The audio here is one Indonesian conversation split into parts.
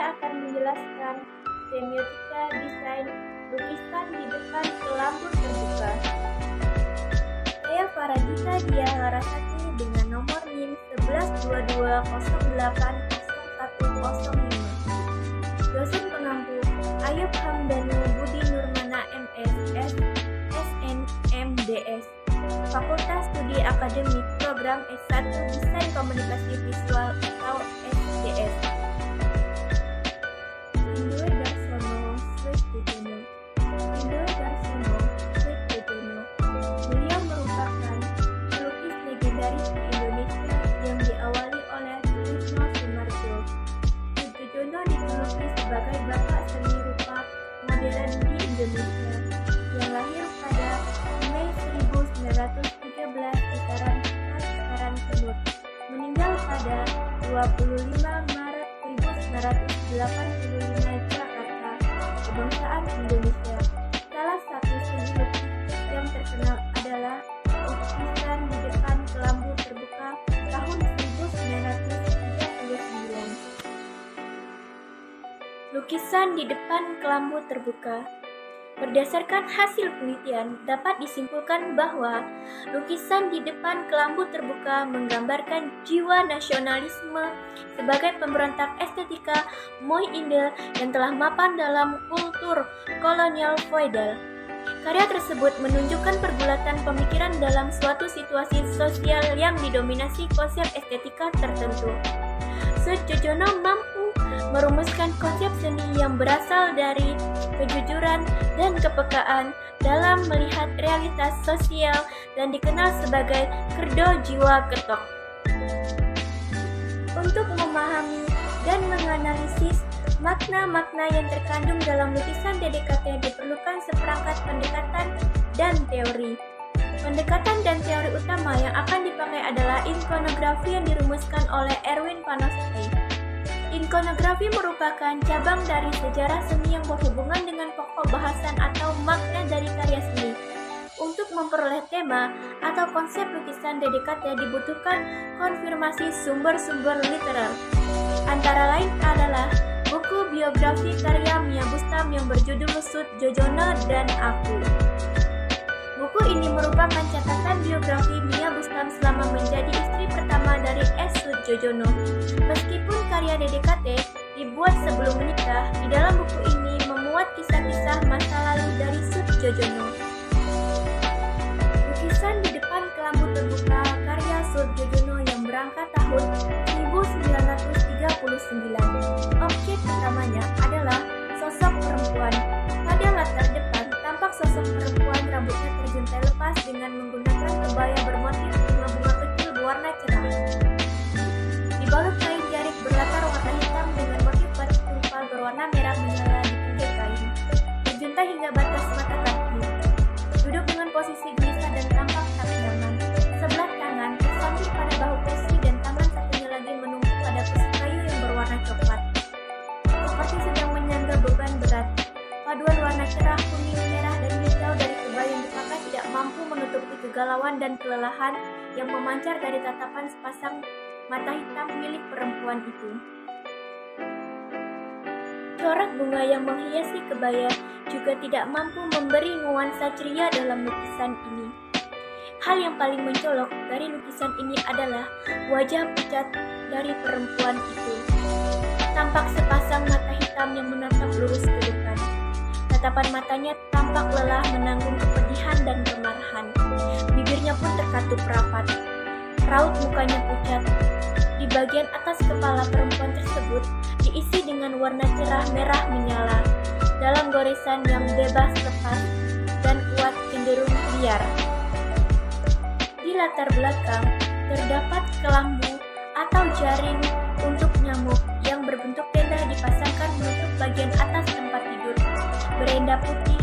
akan menjelaskan semiotika desain lukisan di depan lampu terbuka. Saya Faradita Diah Larasati dengan nomor NIM 1122080105. Dosen pengampu Ayub Hamdanu Budi Nurmana MS, SNMDS, Fakultas Studi Akademik Program S1 Desain Komunikasi Visual atau SDS. Indro Darsono Sweetjojono. Beliau merupakan pelukis legendaris di Indonesia yang diawali oleh Trisno Soemarjo. Sweetjojono dijuluki sebagai bapak seni rupa modern di Indonesia yang lahir pada Mei 1913 di Taran Timur, meninggal pada 25 Maret 1985 Jakarta, kebangsaan Indonesia. Salah satu seni lukis yang terkenal adalah lukisan di depan kelambu terbuka tahun 1939. Lukisan di depan kelambu terbuka. Berdasarkan hasil penelitian, dapat disimpulkan bahwa lukisan di depan kelambu terbuka menggambarkan jiwa nasionalisme sebagai pemberontak estetika Mooi Inde yang telah mapan dalam kultur kolonial feodal. Karya tersebut menunjukkan pergulatan pemikiran dalam suatu situasi sosial yang didominasi konsep estetika tertentu. Sweetjojono mampu merumuskan konsep seni yang berasal dari kejujuran dan kepekaan dalam melihat realitas sosial dan dikenal sebagai kerdo jiwa ketok. Untuk memahami dan menganalisis makna-makna yang terkandung dalam lukisan DDKT diperlukan seperangkat pendekatan dan teori. Pendekatan dan teori utama yang akan dipakai adalah ikonografi yang dirumuskan oleh Erwin Panofsky. Ikonografi merupakan cabang dari sejarah seni yang berhubungan dengan pokok bahasan atau makna dari karya seni. Untuk memperoleh tema atau konsep lukisan DDKT dibutuhkan konfirmasi sumber-sumber literal. Antara lain adalah buku biografi karya Mia Bustam yang berjudul Sweetjojono dan Aku. Buku ini merupakan catatan biografi Mia Bustam selama menjadi istri pertama dari S. Sweetjojono. Meskipun karya DDKT dibuat sebelum menikah, di dalam buku ini memuat kisah-kisah masa lalu dari Sweetjojono. Lukisan di depan kelambu terbuka karya Sweetjojono yang berangkat tahun 1939. Objek utamanya adalah sosok perempuan. Pada latar depan tampak sosok perempuan rambutnya terjuntai lepas dengan menggunakan kebaya bermotif bunga-bunga kecil berwarna cerah. Dibalut kain jarik berlatar warna hitam dengan motif batik terupal berwarna merah menyala di pinggir kain, terjuntai hingga batas mata kaki. Duduk dengan posisi gelisah dan tampak tak nyaman. Sebelah tangan tersandung pada bahu kursi dan tangan satunya lagi menunggu pada kursi kayu yang berwarna coklat, seperti sedang menyangga beban berat. Paduan warna cerah, kuning, merah, dan hijau dari kebaya yang dipakai tidak mampu menutupi kegalauan dan kelelahan yang memancar dari tatapan sepasang mata hitam milik perempuan itu. Corak bunga yang menghiasi kebaya juga tidak mampu memberi nuansa ceria dalam lukisan ini. Hal yang paling mencolok dari lukisan ini adalah wajah pucat dari perempuan itu. Tampak sepasang mata hitam yang menatap lurus ke depan. Tatapan matanya tampak lelah menanggung kepedihan dan kemarahan. Bibirnya pun terkatup rapat. Raut mukanya pucat. Di bagian atas kepala perempuan tersebut diisi dengan warna cerah merah menyala dalam goresan yang bebas lepas dan kuat cenderung liar. Di latar belakang terdapat kelambu atau jaring untuk nyamuk yang berbentuk tenda dipasangkan menutup bagian atas tempat tidur. Berenda putih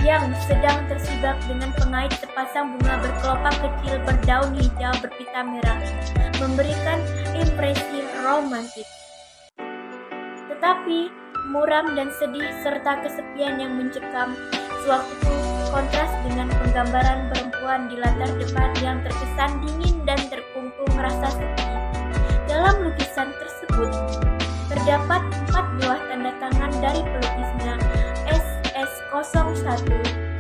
yang sedang tersibak dengan pengait sepasang bunga berkelopak kecil berdaun hijau berpita merah memberikan impresi romantis. Tetapi muram dan sedih serta kesepian yang mencekam sewaktu kontras dengan penggambaran perempuan di latar depan yang terkesan dingin dan terkungkung rasa sepi. Dalam lukisan tersebut terdapat 4 buah tanda tangan dari pelukisnya SS01,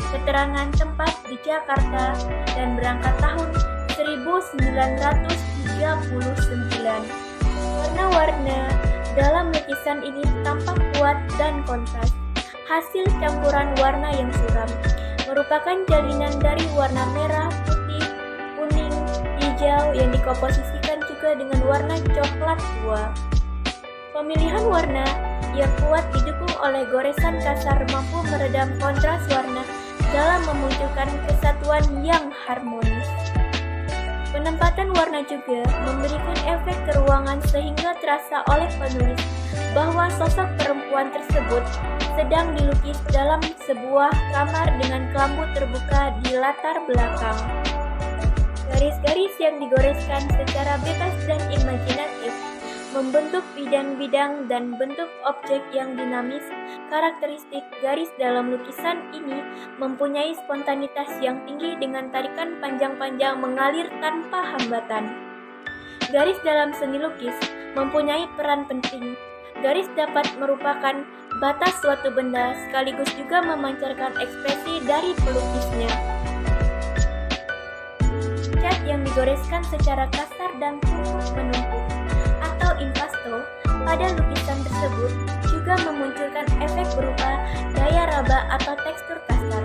keterangan tempat di Jakarta, dan berangkat tahun 1939. Warna-warna dalam lukisan ini tampak kuat dan kontras. Hasil campuran warna yang suram merupakan jalinan dari warna merah, putih, kuning, hijau yang dikomposisikan juga dengan warna coklat tua. Pemilihan warna yang kuat didukung oleh goresan kasar mampu meredam kontras warna dalam memunculkan kesatuan yang harmonis. Penempatan warna juga memberikan efek ke ruangan sehingga terasa oleh penulis bahwa sosok perempuan tersebut sedang dilukis dalam sebuah kamar dengan kelambu terbuka di latar belakang. Garis-garis yang digoreskan secara bebas dan imajinatif membentuk bidang-bidang dan bentuk objek yang dinamis. Karakteristik garis dalam lukisan ini mempunyai spontanitas yang tinggi dengan tarikan panjang-panjang mengalir tanpa hambatan. Garis dalam seni lukis mempunyai peran penting. Garis dapat merupakan batas suatu benda sekaligus juga memancarkan ekspresi dari pelukisnya. Cat yang digoreskan secara kasar dan tumpuk-menumpuk atau impasto pada lukisan tersebut juga memunculkan efek berupa gaya raba atau tekstur kasar.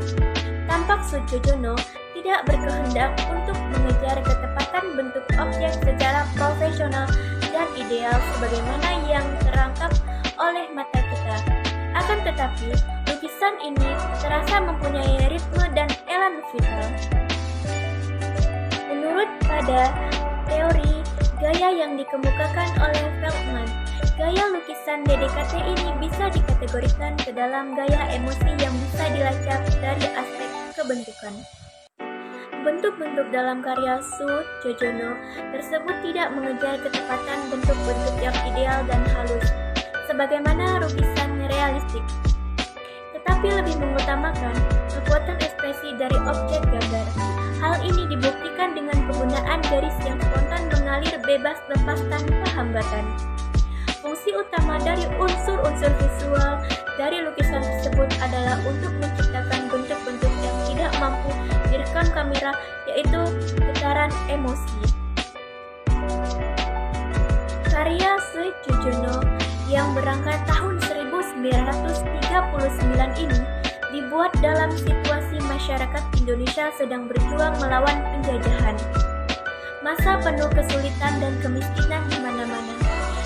Tampak Soetjojono tidak berkehendak untuk mengejar ketepatan bentuk objek secara profesional dan ideal sebagaimana yang terangkap oleh mata kita. Akan tetapi, lukisan ini terasa mempunyai ritme dan elan vital. Menurut pada teori gaya yang dikemukakan oleh Feldman, gaya lukisan DDKT ini bisa dikategorikan ke dalam gaya emosi yang bisa dilacak dari aspek kebentukan. Bentuk-bentuk dalam karya Soetjojono tersebut tidak mengejar ketepatan bentuk-bentuk yang ideal dan halus, sebagaimana lukisan realistik, tetapi lebih mengutamakan kekuatan ekspresi dari objek gambar. Hal ini dibuktikan dengan penggunaan garis yang spontan mengalir bebas lepas tanpa hambatan. Fungsi utama dari unsur-unsur visual dari lukisan tersebut adalah untuk menciptakan bentuk-bentuk yang tidak mampu direkam kamera, yaitu getaran emosi. Karya Soetjojono yang berangkat tahun 1939 ini dibuat dalam situasi masyarakat Indonesia sedang berjuang melawan penjajahan. Masa penuh kesulitan dan kemiskinan di mana-mana,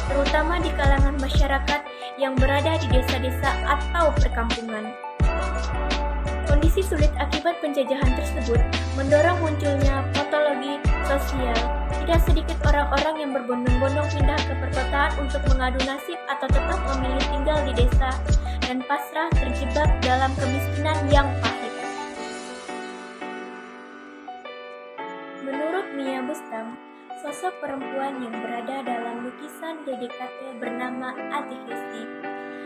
terutama di kalangan masyarakat yang berada di desa-desa atau perkampungan. Kondisi sulit akibat penjajahan tersebut mendorong munculnya patologi sosial. Tidak sedikit orang-orang yang berbondong-bondong pindah ke perkotaan untuk mengadu nasib atau tetap memilih tinggal di desa dan pasrah terjebak dalam kemiskinan yang pahit. Menurut Mia Bustam, sosok perempuan yang berada dalam lukisan DDKT bernama Ati Hesti,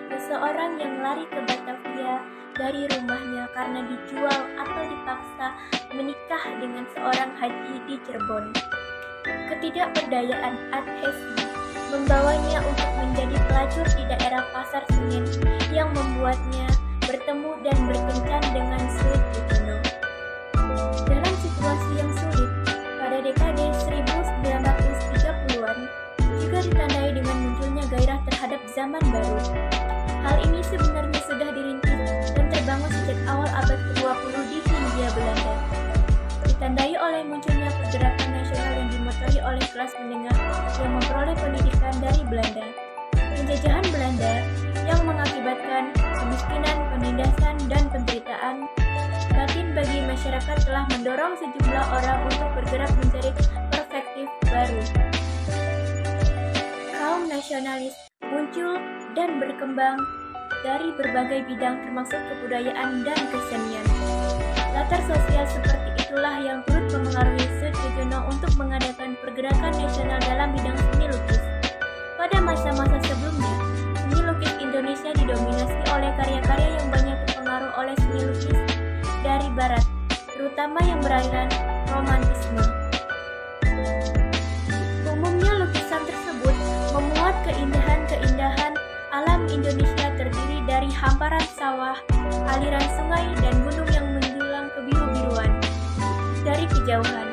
seseorang yang lari ke Batavia dari rumahnya karena dijual atau dipaksa menikah dengan seorang haji di Cirebon. Ketidakberdayaan Ati Hesti membawanya untuk menjadi pelacur di daerah Pasar Senen yang membuatnya bertemu dan berkencan dengan Soetjojono. Dalam situasi yang sulit, pada dekade 1930-an juga ditandai dengan munculnya gairah terhadap zaman baru. Hal ini sebenarnya sudah dirintis dan terbangun sejak awal abad ke-20 di Hindia Belanda. Ditandai oleh munculnya pergerakan nasional yang dimotori oleh kelas menengah yang memperoleh pendidikan dari Belanda. Penjajahan Belanda yang mengakibatkan kemiskinan, penindasan, dan penderitaan batin bagi masyarakat telah mendorong sejumlah orang untuk bergerak mencari perspektif baru. Kaum nasionalis muncul dan berkembang dari berbagai bidang termasuk kebudayaan dan kesenian. Latar sosial seperti itulah yang turut memengaruhi Soetjojono untuk mengadakan pergerakan nasional dalam bidang seni lukis. Pada masa-masa sebelumnya, seni lukis Indonesia didominasi oleh karya-karya yang banyak terpengaruh oleh seni lukis dari Barat, terutama yang beraliran romantisme. Umumnya lukisan tersebut memuat keindahan-keindahan Indonesia terdiri dari hamparan sawah, aliran sungai, dan gunung yang menjulang kebiru-biruan. Dari kejauhan,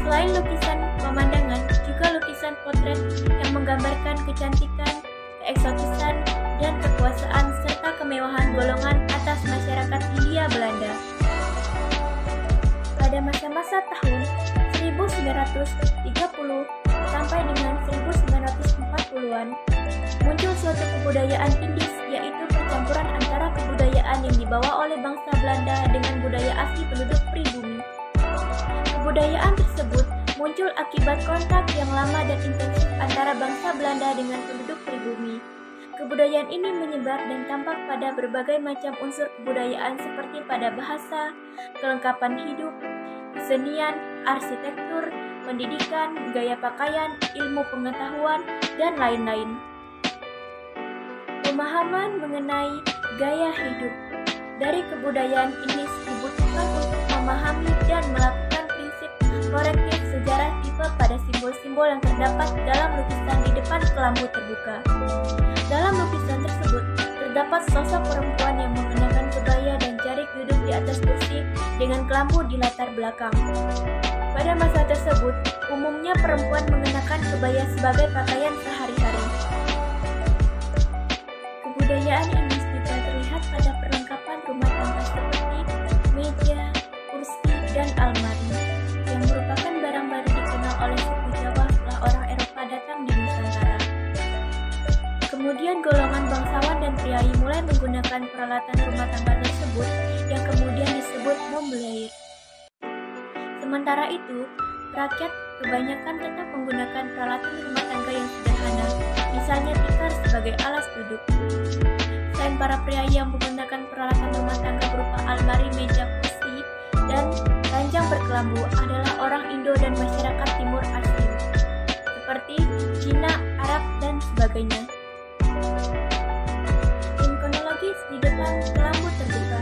selain lukisan pemandangan, juga lukisan potret yang menggambarkan kecantikan, keeksotisan, dan kekuasaan serta kemewahan golongan atas masyarakat Hindia Belanda. Pada masa-masa tahun 1930 sampai dengan 1940-an, muncul suatu kebudayaan Indis, yaitu percampuran antara kebudayaan yang dibawa oleh bangsa Belanda dengan budaya asli penduduk pribumi. Kebudayaan tersebut muncul akibat kontak yang lama dan intensif antara bangsa Belanda dengan penduduk pribumi. Kebudayaan ini menyebar dan tampak pada berbagai macam unsur kebudayaan seperti pada bahasa, kelengkapan hidup, kesenian, arsitektur, pendidikan, gaya pakaian, ilmu pengetahuan, dan lain-lain. Pemahaman mengenai gaya hidup dari kebudayaan ini dibutuhkan untuk memahami dan melakukan prinsip korektif sejarah tipe pada simbol-simbol yang terdapat dalam lukisan di depan kelambu terbuka. Dalam lukisan tersebut, terdapat sosok perempuan yang mengenakan kebaya dan jarik duduk di atas kursi dengan kelambu di latar belakang. Pada masa tersebut, umumnya perempuan mengenakan kebaya sebagai pakaian sehari-hari. Kebudayaan ini juga terlihat pada perlengkapan rumah tangga seperti meja, kursi, dan almari, yang merupakan barang-barang dikenal oleh suku Jawa setelah orang Eropa datang di Nusantara. Kemudian golongan bangsawan dan priai mulai menggunakan peralatan rumah tangga tersebut yang kemudian disebut mobilier. Sementara itu, rakyat kebanyakan tetap menggunakan peralatan rumah tangga yang sederhana, misalnya tikar sebagai alas duduk. Selain para priai yang menggunakan peralatan rumah tangga berupa almari, meja, kursi, dan ranjang berkelambu adalah orang Indo dan masyarakat Timur Asia, seperti Cina, Arab, dan sebagainya. Tim kronologis di depan kelambu terbuka.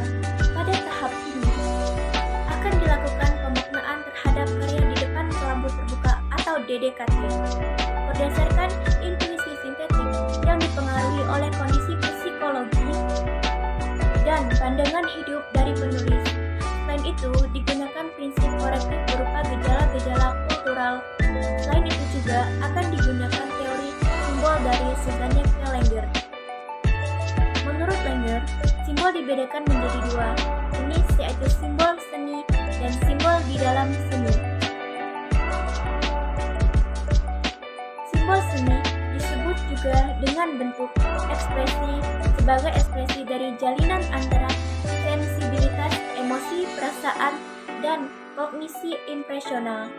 Pada tahap ini akan dilakukan pemaknaan terhadap karya di depan kelambu terbuka atau DDKT berdasarkan intuisi sintetik yang dipengaruhi oleh kondisi psikologi dan pandangan hidup dari penulis. Selain itu, digunakan prinsip korektif berupa gejala-gejala kultural. Selain itu juga akan digunakan teori simbol dari Suzanne Langer. Menurut Langer, simbol dibedakan menjadi dua jenis, yaitu simbol seni dan simbol di dalam seni. Simbol seni disebut juga dengan bentuk ekspresi sebagai ekspresi dari jalinan antara sensibilitas, emosi, perasaan, dan kognisi impresional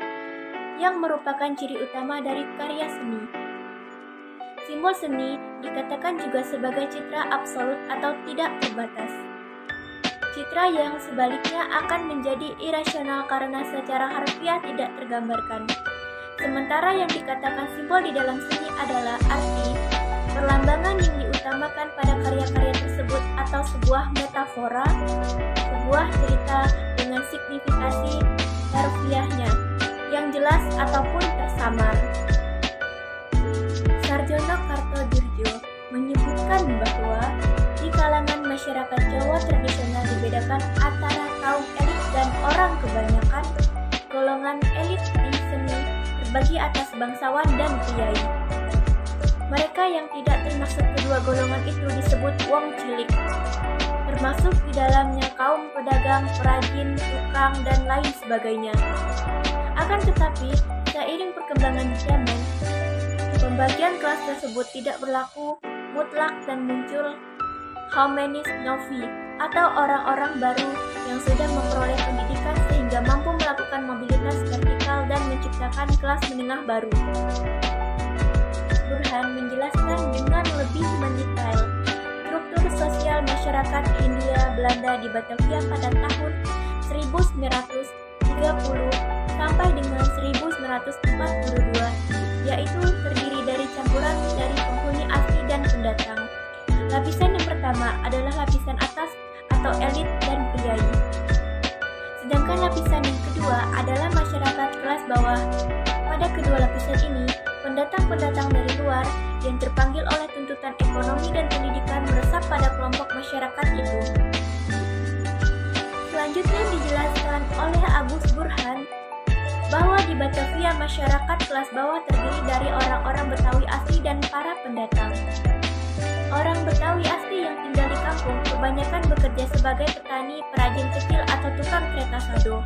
yang merupakan ciri utama dari karya seni. Simbol seni dikatakan juga sebagai citra absolut atau tidak terbatas. Citra yang sebaliknya akan menjadi irasional karena secara harfiah tidak tergambarkan. Sementara yang dikatakan simbol di dalam seni adalah arti, perlambangan yang diutamakan pada karya-karya tersebut atau sebuah metafora, sebuah cerita dengan signifikasi harfiahnya yang jelas ataupun tersamar. Sarjono Kartodirjo menyebutkan bahwa di kalangan masyarakat Jawa tradisional dibedakan antara kaum elit dan orang kebanyakan. Golongan elit di seni terbagi atas bangsawan dan priai. Mereka yang tidak termasuk kedua golongan itu disebut wong cilik, termasuk di dalamnya kaum pedagang, perajin, tukang, dan lain sebagainya. Akan tetapi, seiring perkembangan zaman, pembagian kelas tersebut tidak berlaku mutlak dan muncul Humanis Novi atau orang-orang baru yang sudah memperoleh pendidikan sehingga mampu melakukan mobilitas vertikal dan menciptakan kelas menengah baru. Burhan menjelaskan dengan lebih mendetail struktur sosial masyarakat Hindia Belanda di Batavia pada tahun 1930 sampai dengan 1942, yaitu terdiri dari campuran dari penghuni asli dan pendatang. Lapisan yang pertama adalah lapisan atas atau elit dan priai. Sedangkan lapisan yang kedua adalah masyarakat kelas bawah. Pada kedua lapisan ini, pendatang-pendatang dari luar yang terpanggil oleh tuntutan ekonomi dan pendidikan meresap pada kelompok masyarakat itu. Selanjutnya dijelaskan oleh Agus Burhan bahwa di Batavia masyarakat kelas bawah terdiri dari orang-orang Betawi asli dan para pendatang. Orang Betawi asli yang tinggal di kampung kebanyakan bekerja sebagai petani, perajin kecil atau tukang kereta sado.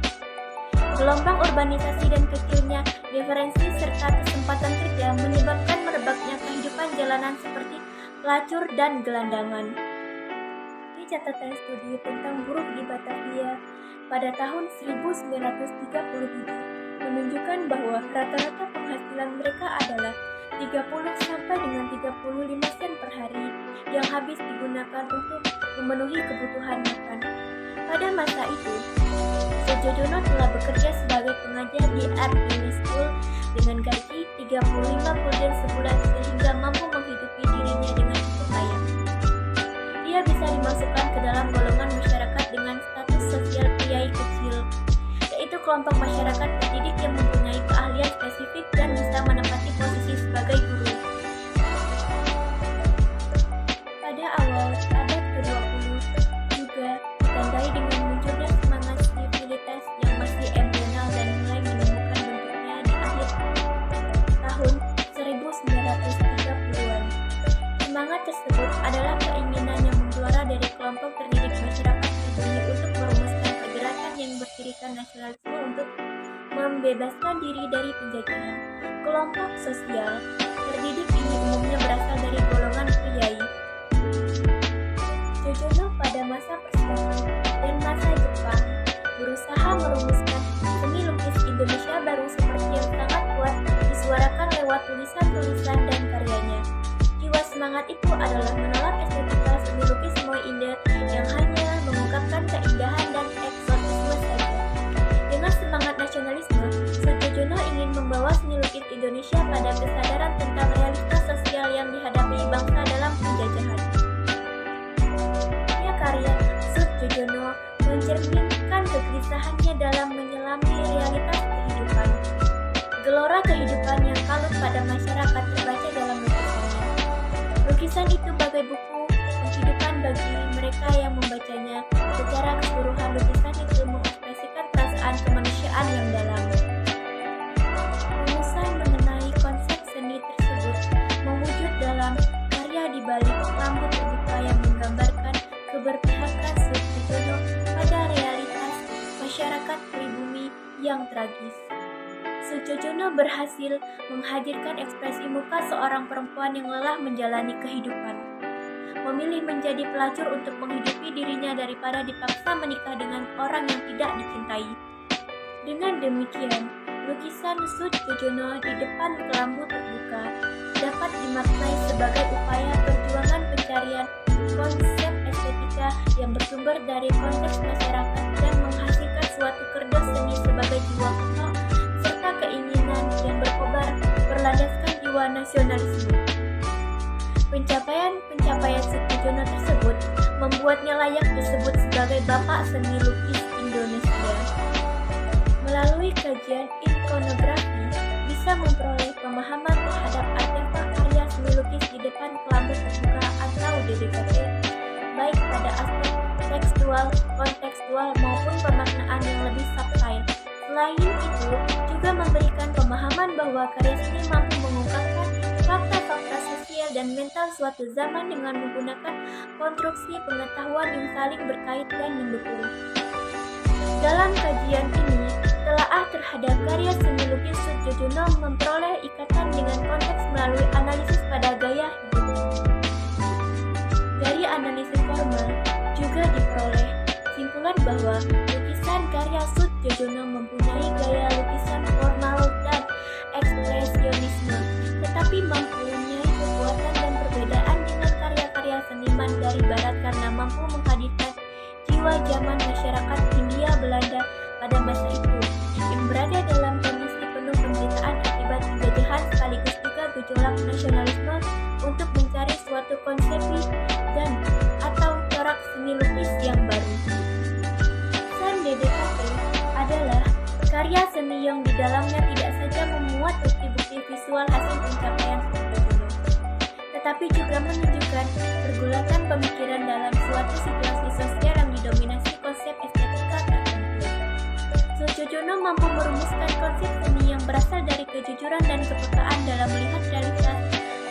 Gelombang urbanisasi dan kecilnya diferensi serta kesempatan kerja menyebabkan merebaknya kehidupan jalanan seperti pelacur dan gelandangan. Di catatan studi tentang buruh di Batavia pada tahun 1937 menunjukkan bahwa rata-rata penghasilan mereka adalah 30 sampai dengan 35 sen per hari yang habis digunakan untuk memenuhi kebutuhan makan. Pada masa itu, Soetjojono telah bekerja sebagai pengajar di Art Uni School dengan gaji 35 gulden sebulan sehingga mampu menghidupi dirinya dengan cukup layak. Dia bisa dimasukkan ke dalam golongan masyarakat dengan status sosial priai kecil, yaitu kelompok masyarakat terdidik yang mempunyai keahlian spesifik dan bisa menempati posisi sebagai guru. Pada awal abad ke-20 juga ditandai dengan munculnya semangat sivilitas yang masih embrional dan mulai menemukan bentuknya di akhir tahun 1930-an. Semangat tersebut adalah keinginan yang menggelora dari kelompok terdidik masyarakat pribumi untuk merumuskan pergerakan yang bertirikan nasionalisme untuk membebaskan diri dari penjajahan. Kelompok sosial terdidik ini umumnya berasal dari golongan priai. Soetjojono pada masa Perserikatan dan masa Jepang berusaha merumuskan seni lukis Indonesia baru seperti yang sangat kuat disuarakan lewat tulisan-tulisan dan karyanya. Jiwa semangat itu adalah menolak estetika seni lukis Moe Inde yang hanya mengungkapkan keindahan dan eksotisme saja. Dengan semangat nasionalisme, Soetjojono ingin membawa seni lukis Indonesia pada kesadaran tentang realitas sosial yang dihadapi bangsa dalam penjajahan. Karya Soetjojono mencerminkan kegelisahannya dalam menyelami realitas kehidupan. Gelora kehidupan yang kalut pada masyarakat terbaca dalam lukisannya. Lukisan itu bagai buku kehidupan bagi mereka yang membacanya. Secara keseluruhan lukisan itu mengekspresikan perasaan kemanusiaan yang dalam. Rumusan mengenai konsep seni tersebut mewujud dalam karya di balik lampu terbuka yang menggambarkan keberpihakan Soetjojono pada realitas masyarakat pribumi yang tragis. Soetjojono berhasil menghadirkan ekspresi muka seorang perempuan yang lelah menjalani kehidupan, memilih menjadi pelacur untuk menghidupi dirinya daripada dipaksa menikah dengan orang yang tidak dicintai. Dengan demikian, lukisan Soetjojono di depan kelambu terbuka dapat dimaknai sebagai upaya perjuangan pencarian konsep estetika yang bersumber dari konteks masyarakat dan menghasilkan suatu kerja seni sebagai jiwa kuno serta keinginan yang berkobar berlandaskan jiwa nasionalisme. Pencapaian Soetjojono tersebut membuatnya layak disebut sebagai Bapak Seni Lukis Indonesia. Melalui kajian ikonografi bisa memperoleh pemahaman terhadap artefak karya seni lukis di depan kelambu terbuka atau DDKT, baik pada aspek tekstual, kontekstual maupun pemaknaan yang lebih subtle. Selain itu, juga memberikan pemahaman bahwa karya seni mampu mengungkapkan fakta-fakta sosial dan mental suatu zaman dengan menggunakan konstruksi pengetahuan yang saling berkait dan mendukung. Dalam kajian ini, telaah terhadap karya seni lukis Soetjojono memperoleh ikatan dengan konteks melalui analisis pada gaya hidup. Dari analisis formal juga diperoleh simpulan bahwa lukisan karya Soetjojono mempunyai gaya lukisan formal dan ekspresionisme, tetapi mempunyai kekuatan dan perbedaan dengan karya-karya seniman dari Barat karena mampu menghadirkan jiwa zaman masyarakat Hindia Belanda pada masa itu yang berada dalam kondisi penuh penderitaan akibat penjajahan sekaligus juga gejolak nasionalisme untuk mencari suatu konsepsi dan atau corak seni lukis yang baru. San DDKT adalah karya seni yang di dalamnya tidak saja memuat bukti-bukti visual hasil pencapaian Soetjojono, tetapi juga menunjukkan pergulatan pemikiran dalam suatu situasi sosial yang didominasi konsep estetika tertentu. Sujojono mampu merumuskan konsep seni yang berasal dari kejujuran dan kepekaan dalam melihat realitas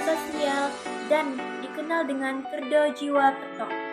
sosial dan dikenal dengan kerdo jiwa petok.